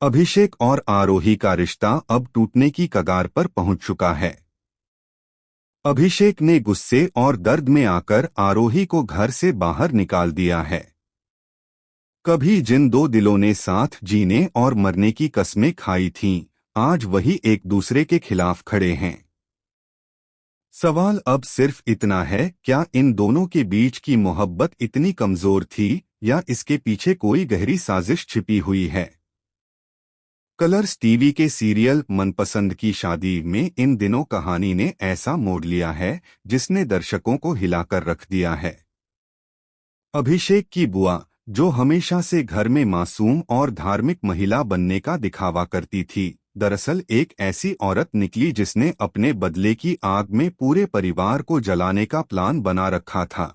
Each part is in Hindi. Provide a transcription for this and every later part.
अभिषेक और आरोही का रिश्ता अब टूटने की कगार पर पहुंच चुका है। अभिषेक ने गुस्से और दर्द में आकर आरोही को घर से बाहर निकाल दिया है। कभी जिन दो दिलों ने साथ जीने और मरने की कस्में खाई थीं, आज वही एक दूसरे के खिलाफ खड़े हैं। सवाल अब सिर्फ इतना है, क्या इन दोनों के बीच की मोहब्बत इतनी कमजोर थी या इसके पीछे कोई गहरी साजिश छिपी हुई है। कलर्स टीवी के सीरियल मनपसंद की शादी में इन दिनों कहानी ने ऐसा मोड़ लिया है जिसने दर्शकों को हिलाकर रख दिया है। अभिषेक की बुआ, जो हमेशा से घर में मासूम और धार्मिक महिला बनने का दिखावा करती थी, दरअसल एक ऐसी औरत निकली जिसने अपने बदले की आग में पूरे परिवार को जलाने का प्लान बना रखा था।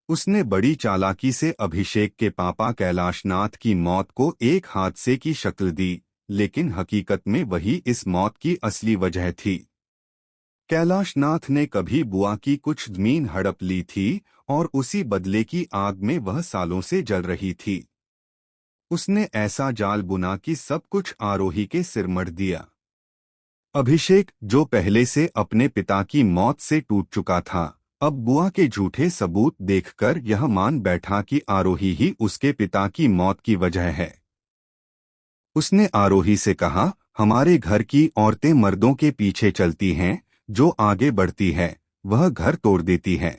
उसने बड़ी चालाकी से अभिषेक के पापा कैलाशनाथ की मौत को एक हादसे की शक्ल दी, लेकिन हकीकत में वही इस मौत की असली वजह थी। कैलाशनाथ ने कभी बुआ की कुछ जमीन हड़प ली थी और उसी बदले की आग में वह सालों से जल रही थी। उसने ऐसा जाल बुना कि सब कुछ आरोही के सिर मढ़ दिया। अभिषेक, जो पहले से अपने पिता की मौत से टूट चुका था, अब बुआ के झूठे सबूत देखकर यह मान बैठा कि आरोही ही उसके पिता की मौत की वजह है। उसने आरोही से कहा, हमारे घर की औरतें मर्दों के पीछे चलती हैं, जो आगे बढ़ती है वह घर तोड़ देती है।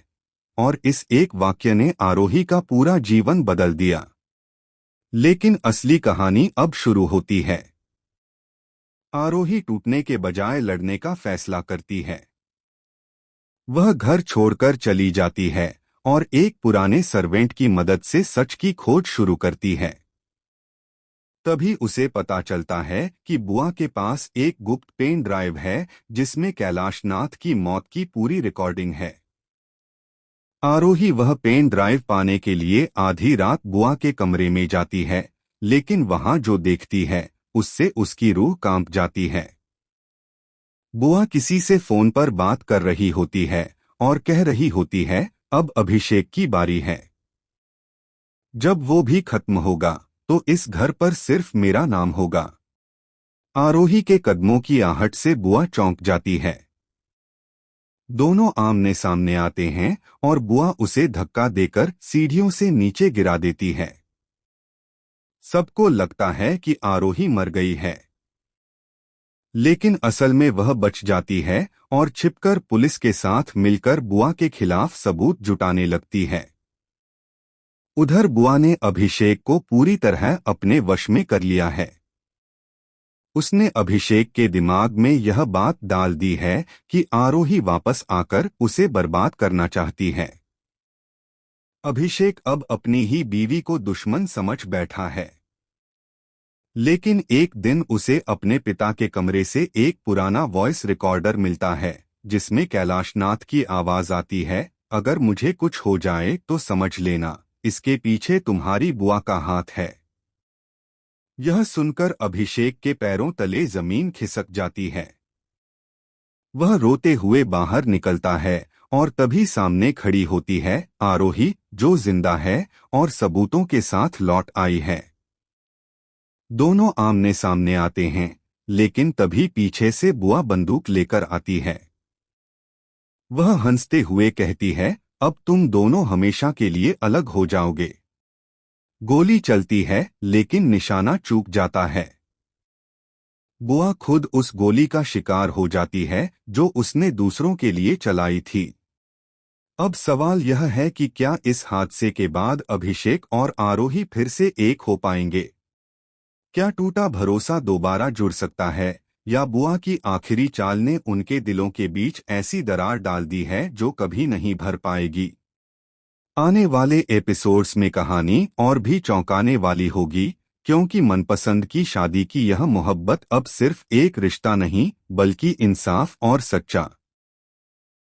और इस एक वाक्य ने आरोही का पूरा जीवन बदल दिया। लेकिन असली कहानी अब शुरू होती है। आरोही टूटने के बजाय लड़ने का फैसला करती है। वह घर छोड़कर चली जाती है और एक पुराने सर्वेंट की मदद से सच की खोज शुरू करती है। तभी उसे पता चलता है कि बुआ के पास एक गुप्त पेन ड्राइव है जिसमें कैलाशनाथ की मौत की पूरी रिकॉर्डिंग है। आरोही वह पेन ड्राइव पाने के लिए आधी रात बुआ के कमरे में जाती है, लेकिन वहां जो देखती है उससे उसकी रूह कांप जाती है। बुआ किसी से फोन पर बात कर रही होती है और कह रही होती है, अब अभिषेक की बारी है। जब वो भी खत्म होगा तो इस घर पर सिर्फ मेरा नाम होगा। आरोही के कदमों की आहट से बुआ चौंक जाती है। दोनों आमने सामने आते हैं और बुआ उसे धक्का देकर सीढ़ियों से नीचे गिरा देती है। सबको लगता है कि आरोही मर गई है, लेकिन असल में वह बच जाती है और छिपकर पुलिस के साथ मिलकर बुआ के खिलाफ सबूत जुटाने लगती है। उधर बुआ ने अभिषेक को पूरी तरह अपने वश में कर लिया है। उसने अभिषेक के दिमाग में यह बात डाल दी है कि आरोही वापस आकर उसे बर्बाद करना चाहती है। अभिषेक अब अपनी ही बीवी को दुश्मन समझ बैठा है। लेकिन एक दिन उसे अपने पिता के कमरे से एक पुराना वॉइस रिकॉर्डर मिलता है जिसमें कैलाशनाथ की आवाज आती है, अगर मुझे कुछ हो जाए तो समझ लेना, इसके पीछे तुम्हारी बुआ का हाथ है। यह सुनकर अभिषेक के पैरों तले जमीन खिसक जाती है। वह रोते हुए बाहर निकलता है और तभी सामने खड़ी होती है आरोही, जो जिंदा है और सबूतों के साथ लौट आई है। दोनों आमने सामने आते हैं, लेकिन तभी पीछे से बुआ बंदूक लेकर आती है। वह हंसते हुए कहती है, अब तुम दोनों हमेशा के लिए अलग हो जाओगे। गोली चलती है लेकिन निशाना चूक जाता है। बुआ खुद उस गोली का शिकार हो जाती है जो उसने दूसरों के लिए चलाई थी। अब सवाल यह है कि क्या इस हादसे के बाद अभिषेक और आरोही फिर से एक हो पाएंगे? क्या टूटा भरोसा दोबारा जुड़ सकता है, या बुआ की आखिरी चाल ने उनके दिलों के बीच ऐसी दरार डाल दी है जो कभी नहीं भर पाएगी? आने वाले एपिसोड्स में कहानी और भी चौंकाने वाली होगी, क्योंकि मनपसंद की शादी की यह मोहब्बत अब सिर्फ एक रिश्ता नहीं बल्कि इंसाफ और सच्चा